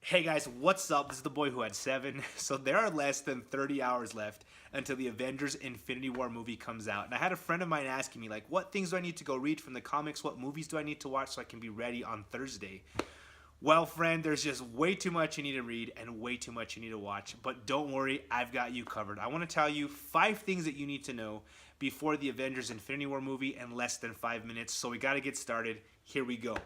Hey guys, what's up? This is the boy who had 7. So there are less than 30 hours left until the Avengers Infinity War movie comes out. And I had a friend of mine asking me, like, what things do I need to go read from the comics? What movies do I need to watch so I can be ready on Thursday? Well, friend, there's just way too much you need to read and way too much you need to watch. But don't worry, I've got you covered. I want to tell you 5 things that you need to know before the Avengers Infinity War movie in less than 5 minutes. So we got to get started. Here we go.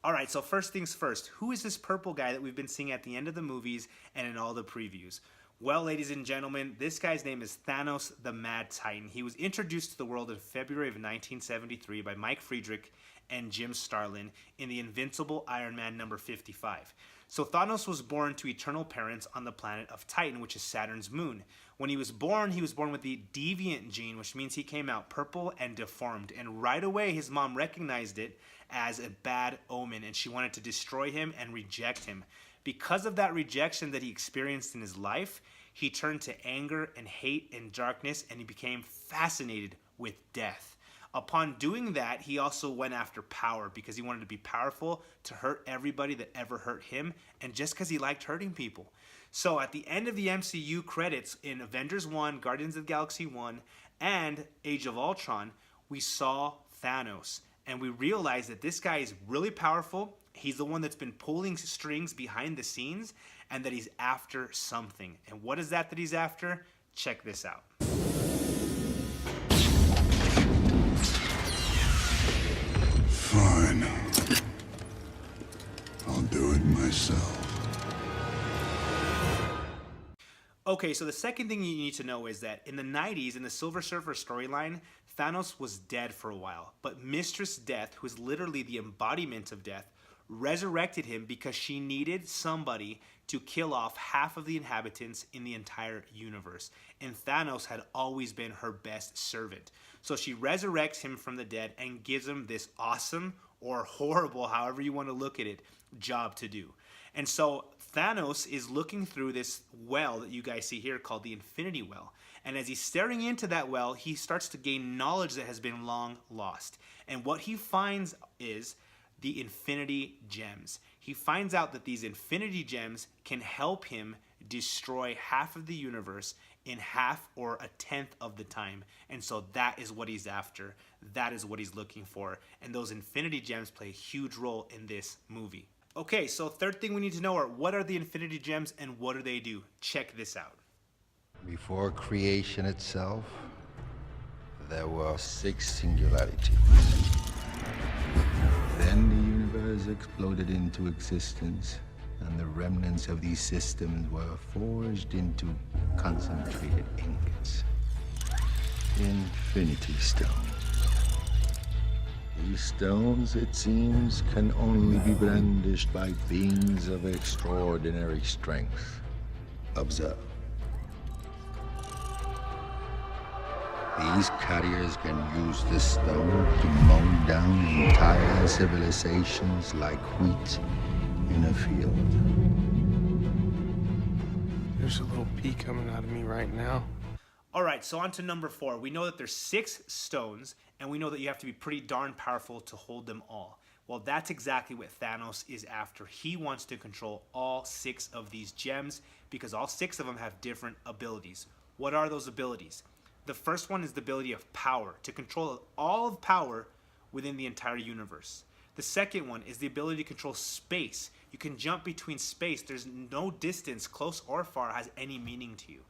Alright, so first things first, who is this purple guy that we've been seeing at the end of the movies and in all the previews? Well, ladies and gentlemen, this guy's name is Thanos the Mad Titan. He was introduced to the world in February of 1973 by Mike Friedrich and Jim Starlin in the Invincible Iron Man number 55. So Thanos was born to eternal parents on the planet of Titan, which is Saturn's moon. When he was born with the deviant gene, which means he came out purple and deformed. And right away, his mom recognized it as a bad omen, and she wanted to destroy him and reject him. Because of that rejection that he experienced in his life, he turned to anger and hate and darkness, and he became fascinated with death. Upon doing that, he also went after power because he wanted to be powerful to hurt everybody that ever hurt him, and just because he liked hurting people. So at the end of the MCU credits in Avengers 1, Guardians of the Galaxy 1, and Age of Ultron, we saw Thanos. And we realized that this guy is really powerful. He's the one that's been pulling strings behind the scenes, and that he's after something. And what is that he's after? Check this out. Fine. I'll do it myself. Okay, so the second thing you need to know is that in the 90s, in the Silver Surfer storyline, Thanos was dead for a while. But Mistress Death, who is literally the embodiment of death, resurrected him because she needed somebody to kill off half of the inhabitants in the entire universe. And Thanos had always been her best servant. So she resurrects him from the dead and gives him this awesome, or horrible, however you want to look at it, job to do. And so Thanos is looking through this well that you guys see here called the Infinity Well. And as he's staring into that well, he starts to gain knowledge that has been long lost. And what he finds is the Infinity Gems. He finds out that these Infinity Gems can help him destroy half of the universe in half or a tenth of the time. And so that is what he's after. That is what he's looking for. And those Infinity Gems play a huge role in this movie. Okay, so third thing we need to know are what are the Infinity Gems and what do they do? Check this out. Before creation itself, there were 6 singularities. Then the universe exploded into existence, and the remnants of these systems were forged into concentrated ingots. Infinity Stones. These stones, it seems, can only be brandished by beings of extraordinary strength. Observe. These carriers can use the stone to mow down entire civilizations like wheat in a field. There's a little pea coming out of me right now. Alright, so on to number 4. We know that there's 6 stones, and we know that you have to be pretty darn powerful to hold them all. Well, that's exactly what Thanos is after. He wants to control all 6 of these gems because all 6 of them have different abilities. What are those abilities? The first one is the ability of power, to control all of power within the entire universe. The second one is the ability to control space. You can jump between space. There's no distance, close or far, has any meaning to you.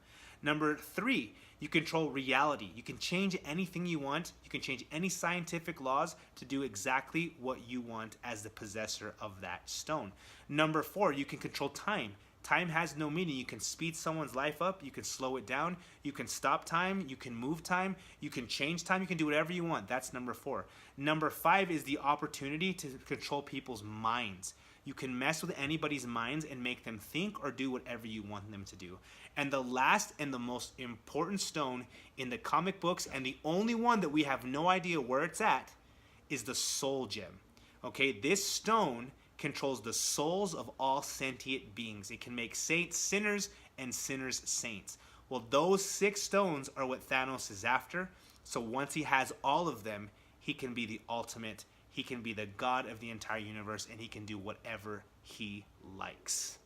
Number 3, you control reality. You can change anything you want. You can change any scientific laws to do exactly what you want as the possessor of that stone. Number 4, you can control time. Time has no meaning. You can speed someone's life up. You can slow it down. You can stop time. You can move time. You can change time. You can do whatever you want. That's number 4. Number 5 is the opportunity to control people's minds. You can mess with anybody's minds and make them think or do whatever you want them to do. And the last and the most important stone in the comic books, and the only one that we have no idea where it's at, is the Soul Gem. Okay, this stone controls the souls of all sentient beings. It can make saints sinners and sinners saints. Well, those 6 stones are what Thanos is after. So once he has all of them, he can be the ultimate. He can be the god of the entire universe, and he can do whatever he likes.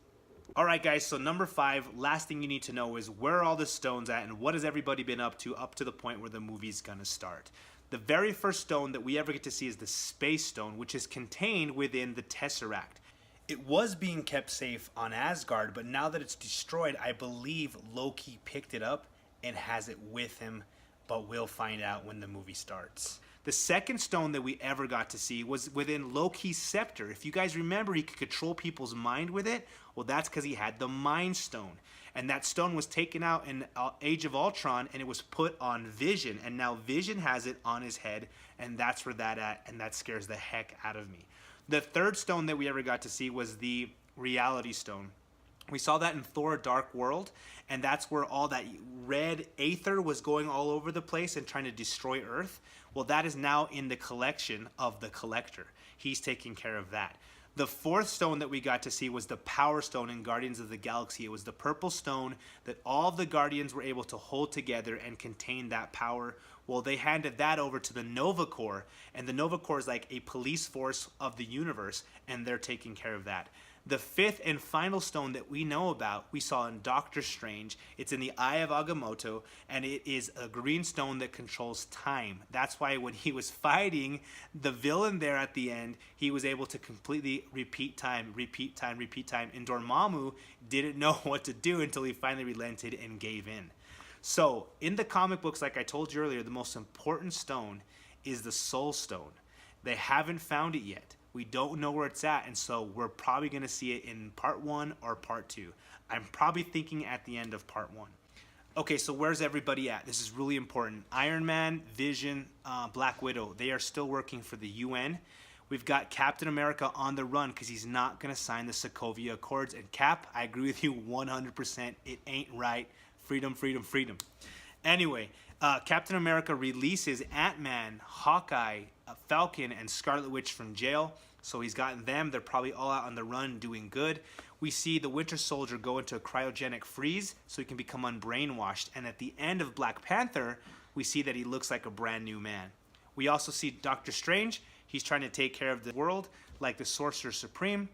All right, guys, so number 5, last thing you need to know is where are all the stones at and what has everybody been up to the point where the movie's gonna start. The very first stone that we ever get to see is the Space Stone, which is contained within the Tesseract. It was being kept safe on Asgard, but now that it's destroyed, I believe Loki picked it up and has it with him, but we'll find out when the movie starts. The second stone that we ever got to see was within Loki's scepter. If you guys remember, he could control people's mind with it. Well, that's because he had the Mind Stone. And that stone was taken out in Age of Ultron, and it was put on Vision. And now Vision has it on his head, and that's where that at, and that scares the heck out of me. The third stone that we ever got to see was the Reality Stone. We saw that in Thor Dark World, and that's where all that red aether was going all over the place and trying to destroy Earth. Well, that is now in the collection of the Collector. He's taking care of that. The fourth stone that we got to see was the Power Stone in Guardians of the Galaxy. It was the purple stone that all of the Guardians were able to hold together and contain that power. Well, they handed that over to the Nova Corps, and the Nova Corps is like a police force of the universe, and they're taking care of that. The fifth and final stone that we know about, we saw in Doctor Strange. It's in the Eye of Agamotto, and it is a green stone that controls time. That's why when he was fighting the villain there at the end, he was able to completely repeat time, repeat time, repeat time. And Dormammu didn't know what to do until he finally relented and gave in. So, in the comic books, like I told you earlier, the most important stone is the Soul Stone. They haven't found it yet. We don't know where it's at, and so we're probably going to see it in part 1 or part 2. I'm probably thinking at the end of part 1. Okay, so where's everybody at? This is really important. Iron Man, Vision, Black Widow, they are still working for the UN. We've got Captain America on the run because he's not going to sign the Sokovia Accords. And Cap, I agree with you 100%. It ain't right. Freedom, freedom, freedom. Anyway, Captain America releases Ant-Man, Hawkeye, Falcon, and Scarlet Witch from jail. So he's gotten them. They're probably all out on the run doing good. We see the Winter Soldier go into a cryogenic freeze so he can become unbrainwashed. And at the end of Black Panther, we see that he looks like a brand new man. We also see Doctor Strange. He's trying to take care of the world like the Sorcerer Supreme.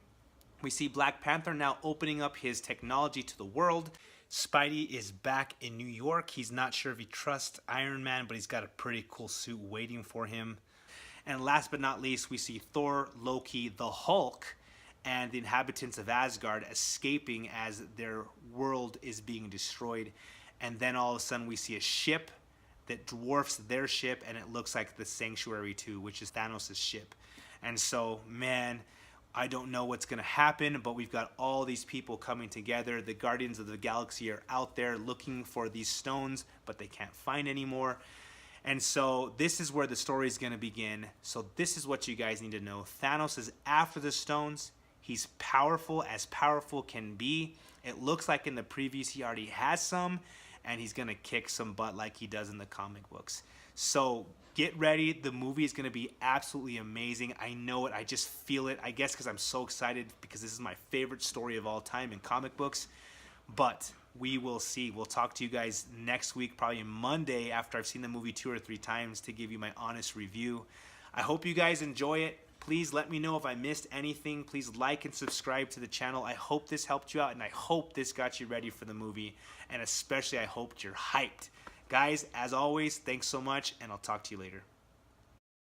We see Black Panther now opening up his technology to the world. Spidey is back in New York. He's not sure if he trusts Iron Man, but he's got a pretty cool suit waiting for him. And last but not least, we see Thor, Loki, the Hulk, and the inhabitants of Asgard escaping as their world is being destroyed. And then all of a sudden we see a ship that dwarfs their ship, and it looks like the Sanctuary 2, which is Thanos' ship. And so, man, I don't know what's going to happen, but we've got all these people coming together. The Guardians of the Galaxy are out there looking for these stones, but they can't find any more. And so this is where the story is going to begin. So this is what you guys need to know. Thanos is after the stones. He's powerful as powerful can be. It looks like in the previews he already has some, and he's going to kick some butt like he does in the comic books. So get ready. The movie is going to be absolutely amazing. I know it. I just feel it. I guess because I'm so excited because this is my favorite story of all time in comic books. But we will see. We'll talk to you guys next week, probably Monday, after I've seen the movie 2 or 3 times to give you my honest review. I hope you guys enjoy it. Please let me know if I missed anything. Please like and subscribe to the channel. I hope this helped you out, and I hope this got you ready for the movie. And especially, I hope you're hyped. Guys, as always, thanks so much, and I'll talk to you later.